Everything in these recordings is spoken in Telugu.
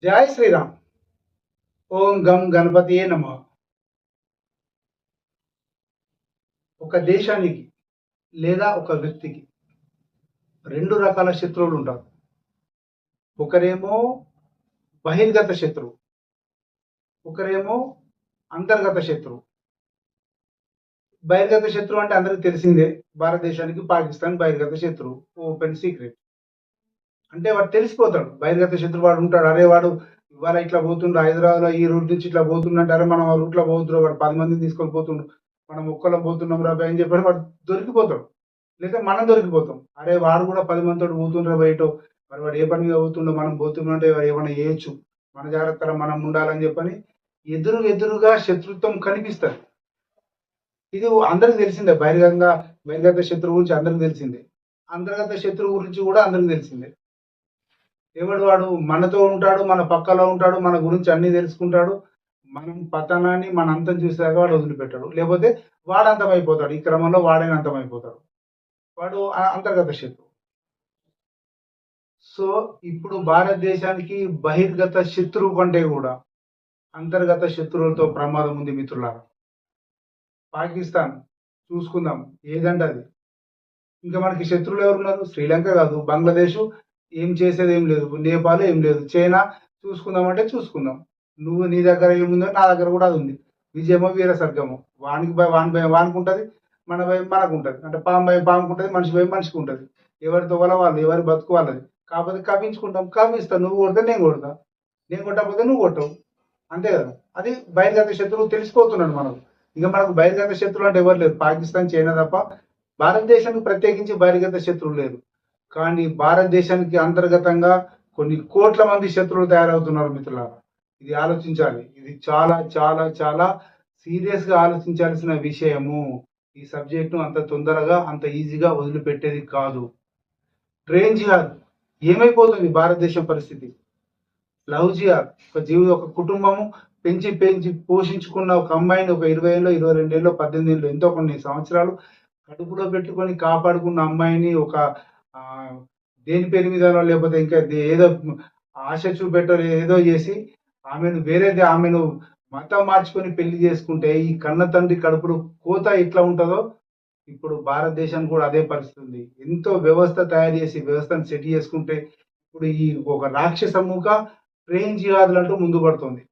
జై శ్రీరామ్. ఓం గం గణపతియే నమః. ఒక దేశానికి లేదా ఒక వ్యక్తికి రెండు రకాల శత్రువులు ఉంటారు. ఒకరేమో బహిర్గత శత్రువు, ఒకరేమో అంతర్గత శత్రువు. బహిర్గత శత్రువు అంటే అందరికి తెలిసిందే. భారతదేశానికి పాకిస్తాన్ బహిర్గత శత్రువు, ఓపెన్ సీక్రెట్. అంటే వాడు తెలిసిపోతాడు, బహిర్గత శత్రువు వాడు ఉంటాడు. అరే వాడు ఇవాళ ఇట్లా పోతుండు, హైదరాబాద్ లో ఈ రూట్ నుంచి ఇట్లా పోతుండంటే, అరే మనం ఆ రూట్ లో పోతున్నాం, వాడు 10 మందిని తీసుకొని పోతుండు, మనం ఒక్కళ్ళం పోతున్నాం రా అని చెప్పి వాడు దొరికిపోతాడు. లేదా మనం దొరికిపోతాం, అరే వాడు కూడా 10 మందితో పోతుండ్రా బయట, మరి వాడు ఏ పని మీద పోతుండో మనం పోతుండే ఏమైనా చేయొచ్చు, మన జాగ్రత్తలో మనం ఉండాలని చెప్పని ఎదురుగా శత్రుత్వం కనిపిస్తుంది. ఇది అందరికి తెలిసిందే. బహిర్గత శత్రువు గురించి అందరికి తెలిసిందే. అంతర్గత శత్రువు గురించి కూడా అందరికి తెలిసిందే. ఎవడు వాడు మనతో ఉంటాడు, మన పక్కలో ఉంటాడు, మన గురించి అన్ని తెలుసుకుంటాడు, మనం పతనాన్ని మన అంతం చూసాక వాడు వదిలిపెట్టాడు, లేకపోతే వాడు అంతమైపోతాడు. ఈ క్రమంలో వాడైనా అంతమైపోతాడు. వాడు అంతర్గత శత్రువు. సో ఇప్పుడు భారతదేశానికి బహిర్గత శత్రువు కంటే కూడా అంతర్గత శత్రువులతో ప్రమాదం ఉంది మిత్రులారా. పాకిస్తాన్ చూసుకుందాం, ఏదంటే అది. ఇంకా మనకి శత్రువులు ఎవరున్నారు? శ్రీలంక కాదు, బంగ్లాదేశ్ ఏం చేసేది ఏం లేదు, నేపాల్ ఏం లేదు, చైనా చూసుకుందామంటే చూసుకుందాం. నీ దగ్గర ఏముందో నా దగ్గర కూడా అది ఉంది. విజయమో వీర స్వర్గమో. వానికి భయం వానికి ఉంటుంది, మన భయం మనకు ఉంటుంది. అంటే పాము భయం పాముకు ఉంటుంది, మనిషి భయం మనిషికి ఉంటుంది. ఎవరి తొగల వాళ్ళు, ఎవరి బతుకు వాళ్ళది. కాకపోతే కవించుకుంటాం, కవిస్తాను. నువ్వు కొడితే నేను కొడతా, నేను కొట్టకపోతే నువ్వు కొట్టవు, అంతే కదా. అది బహిర్గత శత్రువు తెలిసిపోతున్నాడు మనకు. ఇక మనకు బహిర్గత శత్రువులు అంటే ఎవరు లేరు, పాకిస్తాన్ చైనా తప్ప. భారతదేశానికి ప్రత్యేకించి బహిర్గత శత్రువులు లేదు. కానీ భారతదేశానికి అంతర్గతంగా కొన్ని కోట్ల మంది శత్రువులు తయారవుతున్నారు మిత్రులారా. ఇది ఆలోచించాలి. ఇది చాలా చాలా చాలా సీరియస్ గా ఆలోచించాల్సిన విషయము. ఈ సబ్జెక్ట్ ను అంత తొందరగా అంత ఈజీగా వదిలిపెట్టేది కాదు. ట్రైన్ జిహాద్ ఏమైపోతుంది భారతదేశం పరిస్థితి? లవ్ జిహాద్, ఒక కుటుంబము పెంచి పోషించుకున్న ఒక అమ్మాయిని, ఒక 20 ఏళ్ళు, 22 ఏళ్ళు, 18 ఏళ్ళు, ఎంతో కొన్ని సంవత్సరాలు కడుపులో పెట్టుకొని కాపాడుకున్న అమ్మాయిని ఒక దేని పేరు మీద లేకపోతే ఇంకా ఏదో ఆశ చూపెట్టో ఏదో చేసి ఆమెను మతం మార్చుకొని పెళ్లి చేసుకుంటే ఈ కన్న తండ్రి కడుపులో కోత ఎట్లా ఉంటుందో ఇప్పుడు భారతదేశం కూడా అదే పరిస్థితి ఉంది. ఎంతో వ్యవస్థ తయారు చేసి వ్యవస్థను సెట్ చేసుకుంటే ఇప్పుడు ఈ ఒక రాక్షసముఖ ట్రైన్ జిహాదులు అంటూ ముందు పడుతుంది.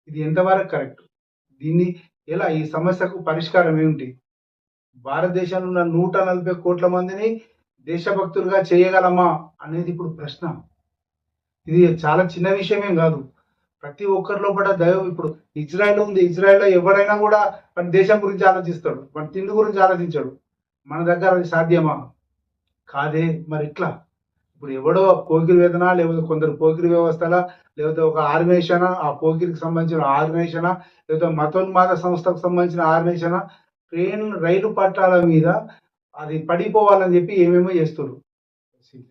ఇది ఎంతవరకు కరెక్ట్? దీన్ని ఎలా, ఈ సమస్యకు పరిష్కారం ఏమిటి? భారతదేశంలో ఉన్న 140 కోట్ల మందిని దేశభక్తులుగా చేయగలమా అనేది ఇప్పుడు ప్రశ్న. ఇది చాలా చిన్న విషయమేం కాదు. ప్రతి ఒక్కరిలో కూడా దైవం. ఇప్పుడు ఇజ్రాయెల్ ఉంది, ఇజ్రాయెల్లో ఎవరైనా కూడా మన దేశం గురించి ఆలోచిస్తాడు, మన తిండి గురించి ఆలోచించాడు. మన దగ్గర అది సాధ్యమా? కాదే. మరి ఇట్లా ఇప్పుడు ఎవడో పోకిరి వేదన, లేకపోతే కొందరు పోకిరి వ్యవస్థల, లేకపోతే ఒక ఆర్గనైజేషన్, ఆ పోకిరికి సంబంధించిన ఆర్గనైజేషన్, లేకపోతే మతోన్మాద సంస్థకు సంబంధించిన ఆర్గనైజేషన్ రైలు పట్టాల మీద అది పడిపోవాలని చెప్పి ఏమేమో చేస్తున్నారు.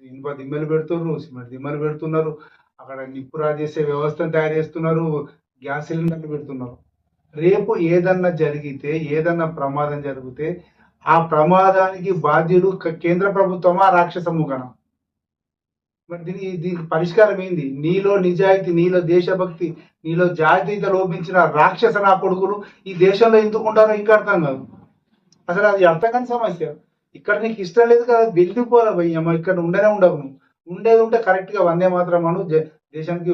ఇనుప దిమ్మలు పెడుతున్నారు, సిమెంట్ దిమ్మలు పెడుతున్నారు, అక్కడ నిప్పురా చేసే వ్యవస్థను తయారు చేస్తున్నారు, గ్యాస్ సిలిండర్లు పెడుతున్నారు. రేపు ఏదన్నా జరిగితే, ఏదన్నా ప్రమాదం జరిగితే ఆ ప్రమాదానికి బాధ్యులు కేంద్ర ప్రభుత్వమా, రాక్షసముఖనా? మరి దీనికి పరిష్కారం ఏంది? నీలో నిజాయితీ, నీలో దేశభక్తి, నీలో జాతీయత లోపించిన రాక్షస నా కొడుకులు ఈ దేశంలో ఎందుకు ఉంటారో ఇంకా అర్థం కాదు. అసలు అది అర్థం కాని సమస్య. ఇక్కడ నీకు ఇష్టం లేదు కదా, వెళ్ళిపోరా భయ్యమ్మ, ఇక్కడ ఉండనే ఉండవు. నువ్వు ఉండేది ఉంటే కరెక్ట్ గా వందే మాత్రం అను, దేశానికి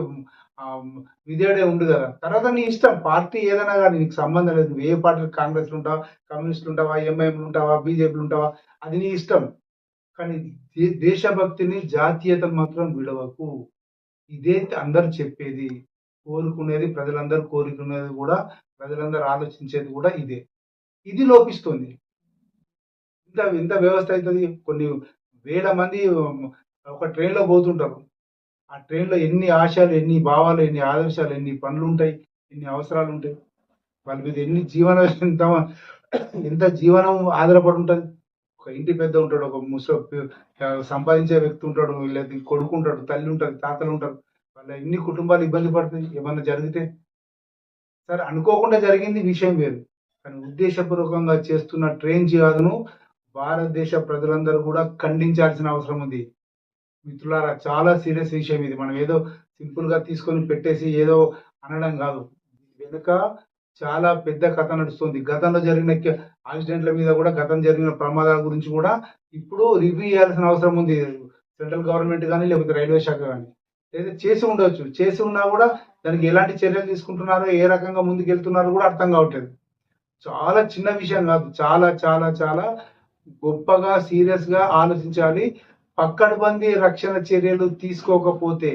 విధేయుడే ఉండు కదా. తర్వాత నీ ఇష్టం, పార్టీ ఏదైనా కానీ నీకు సంబంధం లేదు. నువ్వు ఏ పార్టీ, కాంగ్రెస్లు ఉంటావా, కమ్యూనిస్టులు ఉంటావా, ఎంఐఎంలు ఉంటావా, బీజేపీలు ఉంటావా, అది నీ ఇష్టం. కానీ దేశభక్తిని, జాతీయతను మాత్రం విడవకు. ఇదే అందరు చెప్పేది, కోరుకునేది, ప్రజలందరూ కోరుకునేది కూడా, ప్రజలందరూ ఆలోచించేది కూడా ఇదే. ఇది లోపిస్తుంది. ఇంత వ్యవస్థ అవుతుంది. కొన్ని వేల మంది ఒక ట్రైన్లో పోతుంటారు. ఆ ట్రైన్లో ఎన్ని ఆశయాలు, ఎన్ని భావాలు, ఎన్ని ఆదర్శాలు, ఎన్ని పనులు ఉంటాయి, ఎన్ని అవసరాలు ఉంటాయి. వాళ్ళ మీద ఎన్ని ఎంత జీవనం ఆధారపడి ఉంటుంది. ఒక ఇంటి పెద్ద ఉంటాడు, ఒక సంపాదించే వ్యక్తి ఉంటాడు, లేదా కొడుకు ఉంటాడు, తల్లి ఉంటుంది, తాతలు ఉంటారు. వాళ్ళ ఎన్ని కుటుంబాలు ఇబ్బంది పడుతుంది ఏమన్నా జరిగితే. సరే, అనుకోకుండా జరిగింది విషయం వేరు, కానీ ఉద్దేశపూర్వకంగా చేస్తున్న ట్రైన్ జిహాదును భారతదేశ ప్రజలందరూ కూడా ఖండించాల్సిన అవసరం ఉంది. మిత్రులారా, చాలా సీరియస్ విషయం ఇది. మనం ఏదో సింపుల్ గా తీసుకొని పెట్టేసి ఏదో అనడం కాదు. వెనుక చాలా పెద్ద కథ నడుస్తుంది. గతంలో జరిగిన యాక్సిడెంట్ల మీద కూడా, గతం జరిగిన ప్రమాదాల గురించి కూడా ఇప్పుడు రివ్యూ చేయాల్సిన అవసరం ఉంది. సెంట్రల్ గవర్నమెంట్ కానీ, లేకపోతే రైల్వే శాఖ కానీ. లేదా చేసి ఉండొచ్చు. చేసి ఉన్నా కూడా దానికి ఎలాంటి చర్యలు తీసుకుంటున్నారో, ఏ రకంగా ముందుకెళ్తున్నారో కూడా అర్థం కావట్లేదు. చాలా చిన్న విషయం కాదు. చాలా చాలా చాలా గొప్పగా సీరియస్ గా ఆలోచించాలి. పక్కడబందీ రక్షణ చర్యలు తీసుకోకపోతే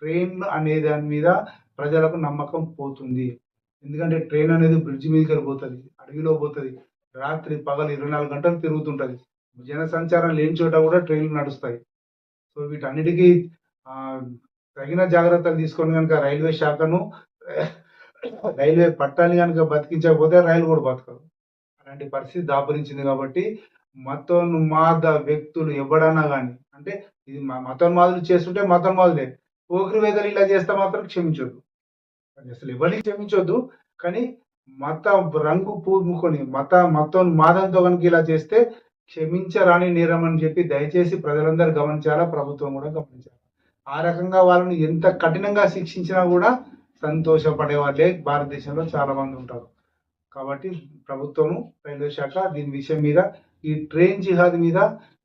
ట్రైన్ అనే దాని మీద ప్రజలకు నమ్మకం పోతుంది. ఎందుకంటే ట్రైన్ అనేది బ్రిడ్జ్ మీదకి వెళ్ళిపోతుంది, అడవిలో పోతుంది, రాత్రి పగలు 24 గంటలు తిరుగుతుంటది. జన సంచారం లేని చోట కూడా ట్రైన్లు నడుస్తాయి. సో వీటన్నిటికీ ఆ, తగిన జాగ్రత్తలు తీసుకొని కనుక రైల్వే శాఖను, రైల్వే పట్టాన్ని కనుక బతికించకపోతే రైలు కూడా బతకదు. అలాంటి పరిస్థితి దాపురించింది. కాబట్టి మతోన్మాద వ్యక్తులు ఎవడన్నా కానీ, అంటే ఇది మతోన్మాదులు చేస్తుంటే మతోన్మాదులే, పోకిరి వేదలు ఇలా చేస్తే మాత్రం క్షమించొద్దు. అసలు ఎవరిని క్షమించొద్దు. కానీ మత రంగు పూముకొని మతోన్మాదంతో కనుక ఇలా చేస్తే క్షమించరాని నేరం అని చెప్పి దయచేసి ప్రజలందరూ గమనించాలా, ప్రభుత్వం కూడా గమనించాలి. ఆ రకంగా వాళ్ళని ఎంత కఠినంగా శిక్షించినా కూడా సంతోషపడే వాళ్ళే భారతదేశంలో చాలా మంది ఉంటారు. కాబట్టి ప్రభుత్వము, రైల్వే శాఖ దీని విషయం మీద, ఈ ట్రైన్ జిహాద్ మీద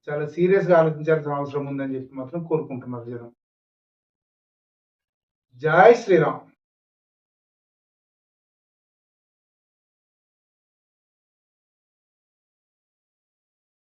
చాలా సీరియస్ గా ఆలోచించాల్సిన అవసరం ఉందని చెప్పి మాత్రం కోరుకుంటున్నారు జనం. జై శ్రీరామ్.